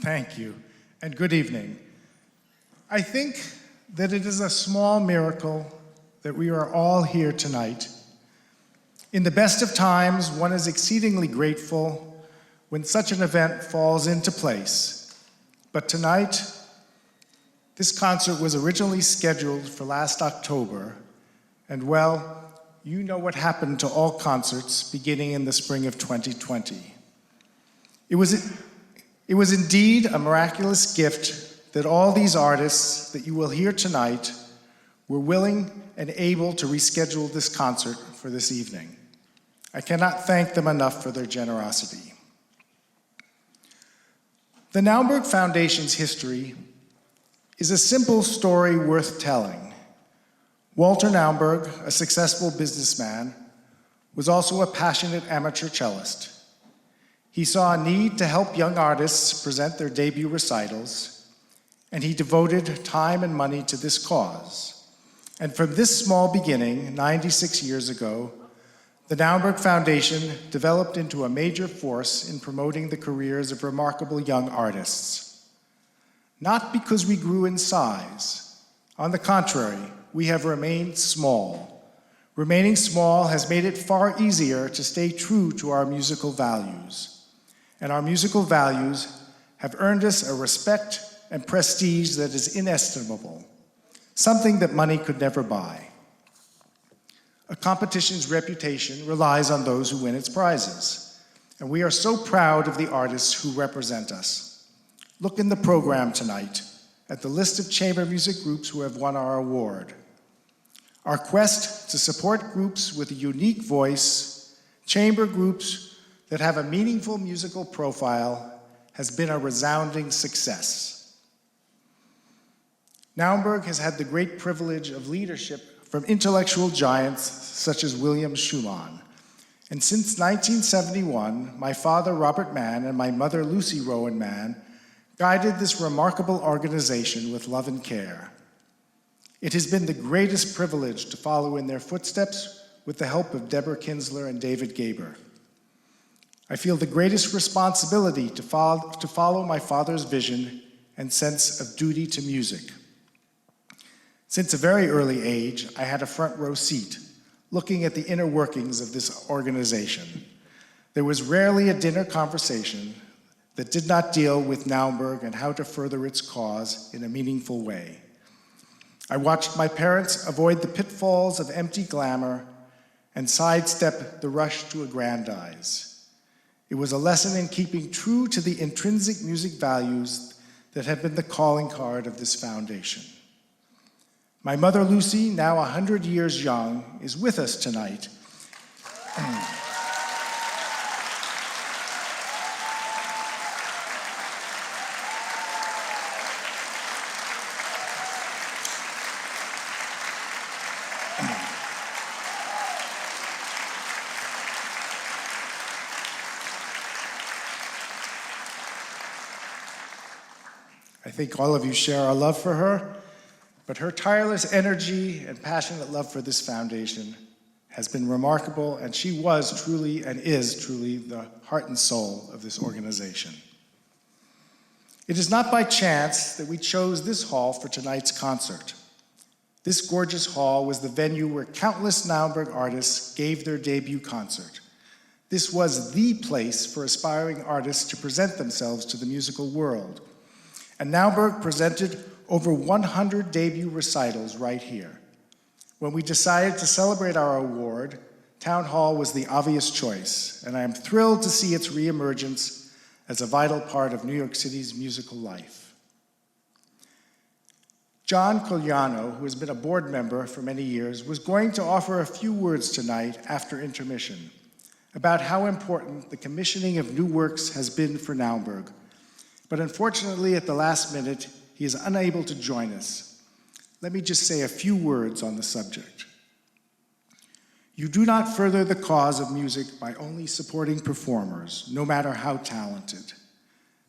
Thank you, and good evening. I think that it is a small miracle that we are all here tonight. In the best of times, one is exceedingly grateful when such an event falls into place. But tonight, this concert was originally scheduled for last October, and well, you know what happened to all concerts beginning in the spring of 2020. It was indeed a miraculous gift that all these artists that you will hear tonight were willing and able to reschedule this concert for this evening. I cannot thank them enough for their generosity. The Naumburg Foundation's history is a simple story worth telling. Walter Naumburg, a successful businessman, was also a passionate amateur cellist. He saw a need to help young artists present their debut recitals, and he devoted time and money to this cause. And from this small beginning, 96 years ago, the Naumburg Foundation developed into a major force in promoting the careers of remarkable young artists. Not because we grew in size. On the contrary, we have remained small. Remaining small has made it far easier to stay true to our musical values. And our musical values have earned us a respect and prestige that is inestimable, something that money could never buy. A competition's reputation relies on those who win its prizes, and we are so proud of the artists who represent us. Look in the program tonight at the list of chamber music groups who have won our award. Our quest to support groups with a unique voice, chamber groups that have a meaningful musical profile, has been a resounding success. Naumburg has had the great privilege of leadership from intellectual giants such as William Schumann. And since 1971, my father, Robert Mann, and my mother, Lucy Rowan Mann, guided this remarkable organization with love and care. It has been the greatest privilege to follow in their footsteps with the help of Deborah Kinsler and David Gaber. I feel the greatest responsibility to follow my father's vision and sense of duty to music. Since a very early age, I had a front row seat, looking at the inner workings of this organization. There was rarely a dinner conversation that did not deal with Naumburg and how to further its cause in a meaningful way. I watched my parents avoid the pitfalls of empty glamour and sidestep the rush to aggrandize. It was a lesson in keeping true to the intrinsic music values that have been the calling card of this foundation. My mother, Lucy, now 100 years young, is with us tonight. I think all of you share our love for her, but her tireless energy and passionate love for this foundation has been remarkable, and she was truly and is truly the heart and soul of this organization. It is not by chance that we chose this hall for tonight's concert. This gorgeous hall was the venue where countless Naumburg artists gave their debut concert. This was the place for aspiring artists to present themselves to the musical world. And Naumburg presented over 100 debut recitals right here. When we decided to celebrate our award, Town Hall was the obvious choice, and I am thrilled to see its reemergence as a vital part of New York City's musical life. John Cogliano, who has been a board member for many years, was going to offer a few words tonight after intermission about how important the commissioning of new works has been for Naumburg. But unfortunately, at the last minute, he is unable to join us. Let me just say a few words on the subject. You do not further the cause of music by only supporting performers, no matter how talented.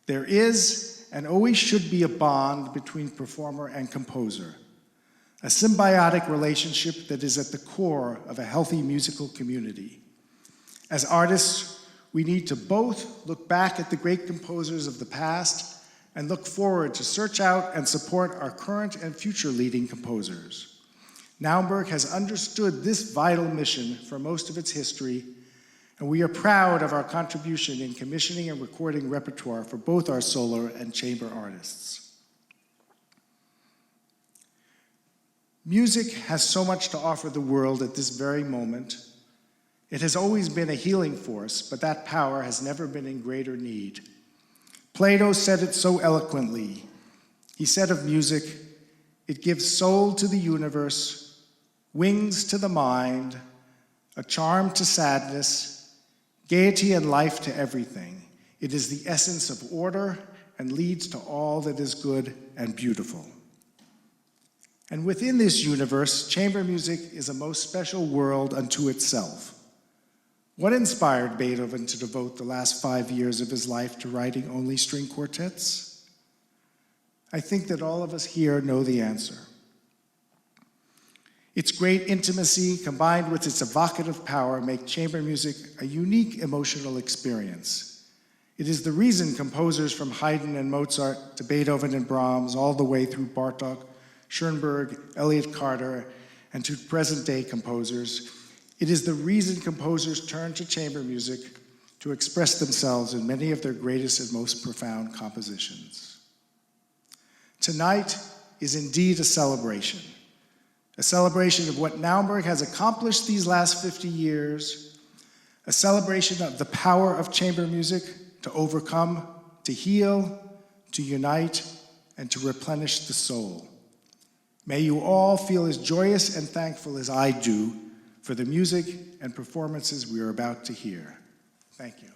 There is and always should be a bond between performer and composer. a symbiotic relationship that is at the core of a healthy musical community. As artists, we need to both look back at the great composers of the past and look forward to search out and support our current and future leading composers. Naumburg has understood this vital mission for most of its history, and we are proud of our contribution in commissioning and recording repertoire for both our solo and chamber artists. Music has so much to offer the world at this very moment. It has always been a healing force, but that power has never been in greater need. Plato said it so eloquently. He said of music, "It gives soul to the universe, wings to the mind, a charm to sadness, gaiety and life to everything. It is the essence of order and leads to all that is good and beautiful." And within this universe, chamber music is a most special world unto itself. What inspired Beethoven to devote the last 5 years of his life to writing only string quartets? I think that all of us here know the answer. Its great intimacy, combined with its evocative power, make chamber music a unique emotional experience. It is the reason composers from Haydn and Mozart to Beethoven and Brahms, all the way through Bartók, Schoenberg, Elliott Carter, and to present-day composers, it is the reason composers turn to chamber music to express themselves in many of their greatest and most profound compositions. Tonight is indeed a celebration of what Naumburg has accomplished these last 50 years, a celebration of the power of chamber music to overcome, to heal, to unite, and to replenish the soul. May you all feel as joyous and thankful as I do for the music and performances we are about to hear. Thank you.